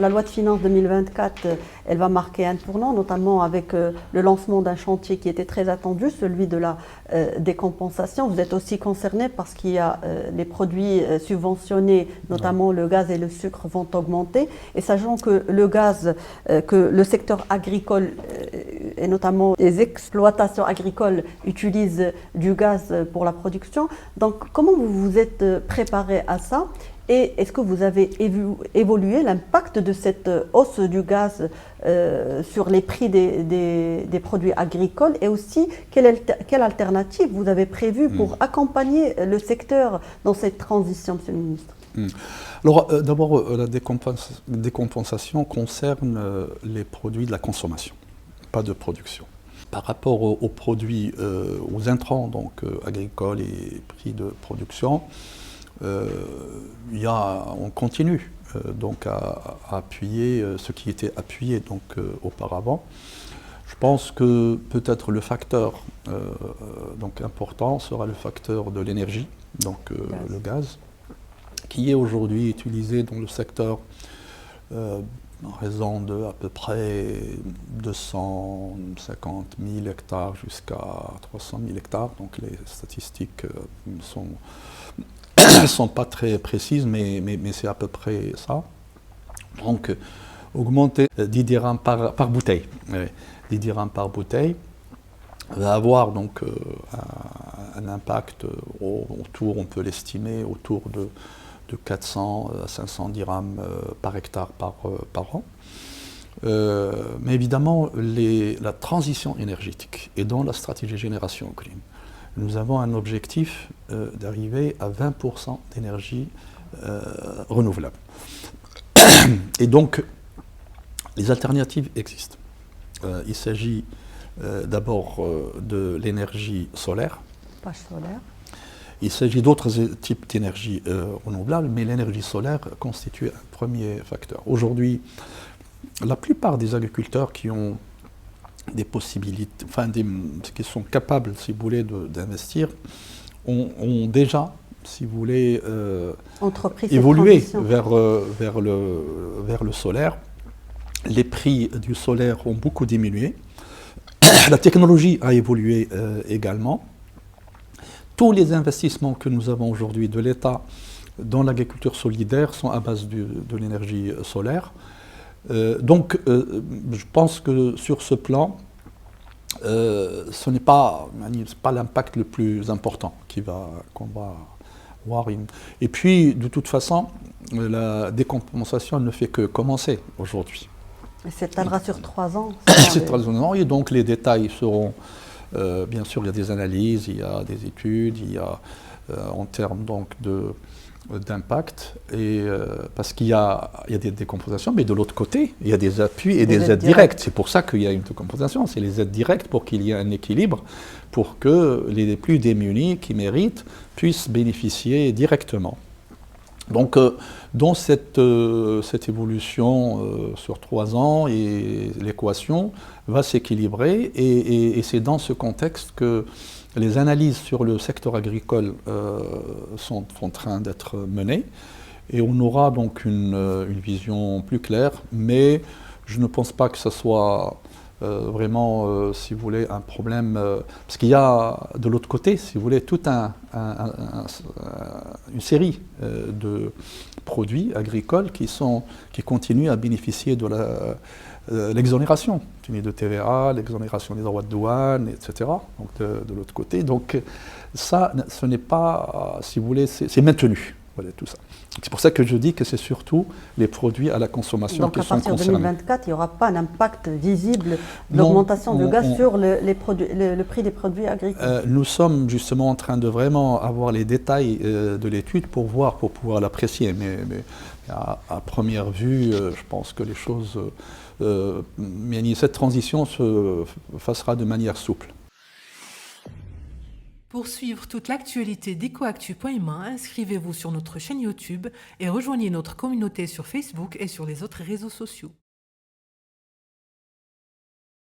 La loi de finances 2024, elle va marquer un tournant, notamment avec le lancement d'un chantier qui était très attendu, celui de la décompensation. Vous êtes aussi concerné parce qu'il y a les produits subventionnés, notamment le gaz et le sucre, vont augmenter. Et sachant que le gaz, que le secteur agricole et notamment les exploitations agricoles utilisent du gaz pour la production. Donc, comment vous vous êtes préparé à ça? Et est-ce que vous avez évolué l'impact de cette hausse du gaz sur les prix des produits agricoles? Et aussi, quelle alternative vous avez prévue pour accompagner le secteur dans cette transition, Monsieur le Ministre? Alors, d'abord, la décompensation concerne les produits de la consommation, pas de production. Par rapport aux produits, aux intrants donc, agricoles et prix de production, on continue donc à appuyer ce qui était appuyé donc, auparavant. Je pense que peut-être le facteur donc important sera le facteur de l'énergie, donc le gaz, qui est aujourd'hui utilisé dans le secteur en raison de à peu près 250 000 hectares jusqu'à 300 000 hectares. Donc les statistiques sont pas très précises, mais c'est à peu près ça. Donc augmenter 10 dirhams par bouteille. 10 dirhams par bouteille va avoir donc un impact autour, on peut l'estimer, autour de 400 à 500 dirhams par hectare par an. Mais évidemment, la transition énergétique et dans la stratégie Génération Clean, nous avons un objectif d'arriver à 20% d'énergie renouvelable. Et donc, les alternatives existent. Il s'agit d'abord de l'énergie solaire. Page solaire. Il s'agit d'autres types d'énergie renouvelable, mais l'énergie solaire constitue un premier facteur. Aujourd'hui, la plupart des agriculteurs qui ont des possibilités, qui sont capables, si vous voulez, d'investir, ont déjà, si vous voulez, évolué vers le solaire. Les prix du solaire ont beaucoup diminué. La technologie a évolué également. Tous les investissements que nous avons aujourd'hui de l'État dans l'agriculture solidaire sont à base de l'énergie solaire. Donc, je pense que sur ce plan, ce n'est pas l'impact le plus important qu'on va avoir. Et puis, de toute façon, la décompensation ne fait que commencer aujourd'hui. Et s'étalera sur 3 ans. C'est 3 ans, et donc les détails seront... bien sûr, il y a des analyses, il y a des études, il y a en termes donc d'impact, parce qu'il y a des décompensations, mais de l'autre côté, il y a des appuis et des aides directes. C'est pour ça qu'il y a une décompensation, c'est les aides directes pour qu'il y ait un équilibre, pour que les plus démunis qui méritent puissent bénéficier directement. Donc, dans cette évolution sur 3 ans, et l'équation va s'équilibrer, et c'est dans ce contexte que les analyses sur le secteur agricole sont en train d'être menées, et on aura donc une vision plus claire, mais je ne pense pas que ce soit vraiment, si vous voulez, un problème, parce qu'il y a de l'autre côté, si vous voulez, toute une série de produits agricoles qui continuent à bénéficier de l'exonération de TVA, l'exonération des droits de douane, etc. Donc de l'autre côté. Donc ça, ce n'est pas, si vous voulez, c'est maintenu. Voilà, tout ça. C'est pour ça que je dis que c'est surtout les produits à la consommation qui sont concernés. Donc à partir de 2024, il n'y aura pas d'impact visible d'augmentation de gaz sur le prix des produits agricoles. Nous sommes justement en train de vraiment avoir les détails de l'étude pour pouvoir l'apprécier. Mais à première vue, je pense que les choses... cette transition se fassera de manière souple. Pour suivre toute l'actualité d'EcoActu.ma, inscrivez-vous sur notre chaîne YouTube et rejoignez notre communauté sur Facebook et sur les autres réseaux sociaux.